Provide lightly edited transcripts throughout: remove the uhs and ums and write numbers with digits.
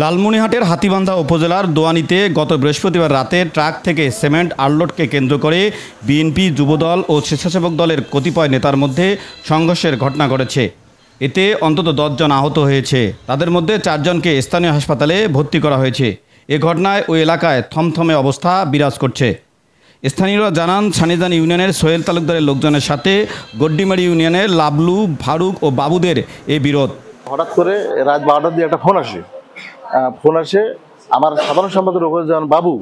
লালমনিরহাটের হাতীবান্ধা উপজেলার দোয়ানীতে গত বৃহস্পতিবার রাতে ট্রাক থেকে সিমেন্ট আনলোডকে কেন্দ্র করে বিএনপি, যুবদল ও স্বেচ্ছাসেবক দলের কতিপয় নেতার মধ্যে সংঘর্ষের ঘটনা ঘটেছে। এতে অন্তত 10 জন আহত হয়েছে। তাদের মধ্যে 4 জনকে স্থানীয় হাসপাতালে ভর্তি করা হয়েছে। এ ঘটনায় ওই এলাকায় থমথমে অবস্থা বিরাজ করছে। স্থানীয়রা জানান, সানিজান ইউনিয়নের সোহেল তালুকদারের লোকজনের সাথে গড্ডিমারি ইউনিয়নের লাবলু, ফারুক ও বাবুদের এই বিরোধ। হঠাৎ করে রাত 12টার দিকে একটা ফোন আসে। আমার সাধারণ সম্পাদক রফিকুজ্জামান বাবু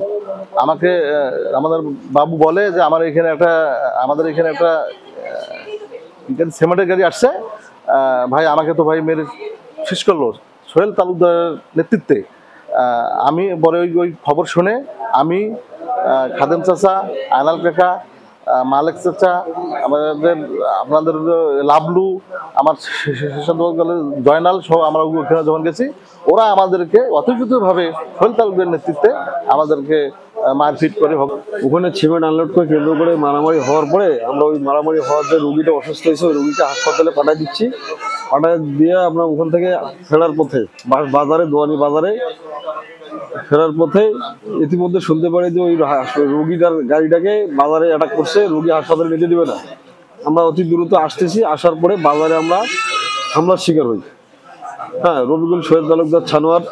আমাকে আমাদের বাবু বলে যে আমাদের এখানে একটা সিমেন্টের গাড়ি আসছে ভাই, আমাকে তো ভাই মেরে শেষ করলো সোহেল তালুকদারের নেতৃত্বে। আমি পরে ওই খবর শুনে আমি খাদেম চাচা, আয়নাল কাকা, মালেক চাচা, আপনাদের লাবলু, আমার জয়নাল সহ আমরা ওখানে যখন গেছি, ওরা আমাদেরকে অতর্কিতভাবে সোহেল তালুকদারের নেতৃত্বে আমাদেরকে মারপিট করে। ওখানে সিমেন্ট আনলোড করে কেন্দ্র করে মারামারি হওয়ার পরে আমরা ওই মারামারি হওয়ার যে রুগীটা অসুস্থ হয়েছে ওই রুগীকে হাসপাতালে পাঠিয়ে দিচ্ছি। পাঠিয়ে দিয়ে আমরা ওখান থেকে ফেরার পথে বাজারে, দোয়ানী বাজারে ফেরার পথে ইতিমধ্যে শুনতে পারি যে ওই রুগীটার গাড়িটাকে বাজারে অ্যাটাক করছে, রুগী হাসপাতালে নিতে দেবে না। আমরা অতি দ্রুত আসতেছি, আসার পরে বাজারে আমরা হামলার শিকার হই। হ্যাঁ, রবিকুল, সোহেল তালুকদার, ছানোয়ার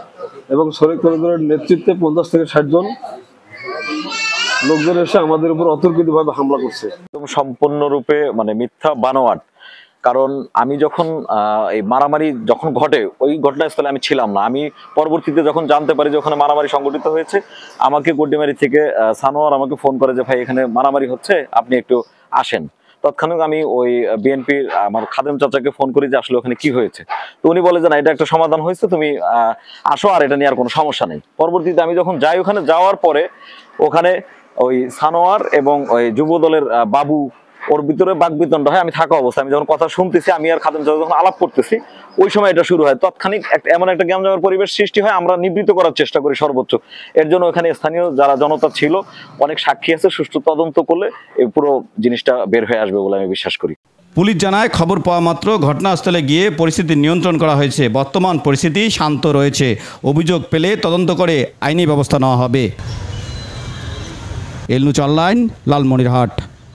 এবং শরীফ তালুকদারের নেতৃত্বে 50 থেকে 60 জন লোকজন এসে আমাদের উপর অতর্কিতভাবে হামলা করছে। সম্পূর্ণরূপে মিথ্যা বানোয়াট। কারণ আমি যখন এই মারামারি যখন ঘটে ওই ঘটনাস্থলে আমি ছিলাম না। আমি পরবর্তীতে যখন জানতে পারি যে ওখানে মারামারি সংঘটিত হয়েছে, আমাকে গড্ডিমারি থেকে সানোয়ার আমাকে ফোন করে যে ভাই এখানে মারামারি হচ্ছে, আপনি একটু আসেন। তৎক্ষণিক আমি ওই বিএনপির আমার খাদেম চাচাকে ফোন করি যে আসলে ওখানে কি হয়েছে। তো উনি বলে যে না, এটা একটা সমাধান হয়েছে, তুমি আসো, আর এটা নিয়ে আর কোনো সমস্যা নেই। পরবর্তীতে আমি যখন যাই, ওখানে যাওয়ার পরে ওখানে ওই সানোয়ার এবং ওই যুব দলের বাবু, ওর ভিতরে বাকবিতণ্ড হয়। আমি থাকা অবস্থায় আমি যখন কথা শুনতেছি, আমি আর খাদেম চাচা যখন আলাপ করতেছি, ওই সময় এটা শুরু হয়। তৎক্ষণিক এমন একটা গ্যামজামের পরিবেশ সৃষ্টি হয়। আমরা নিবৃত্ত করার চেষ্টা করি সর্বোচ্চ। এর জন্য এখানে স্থানীয় যারা জনতা ছিল, অনেক সাক্ষী আছে, সুষ্ঠু তদন্ত করলে এই পুরো জিনিসটা বের হয়ে আসবে বলে আমি বিশ্বাস করি। পুলিশ জানায়, খবর পাওয়া মাত্র ঘটনাস্থলে গিয়ে পরিস্থিতি নিয়ন্ত্রণ করা হয়েছে। বর্তমান পরিস্থিতি শান্ত রয়েছে। অভিযোগ পেলে তদন্ত করে আইনি ব্যবস্থা নেওয়া হবে। এলনুচ অনলাইন, লালমনিরহাট।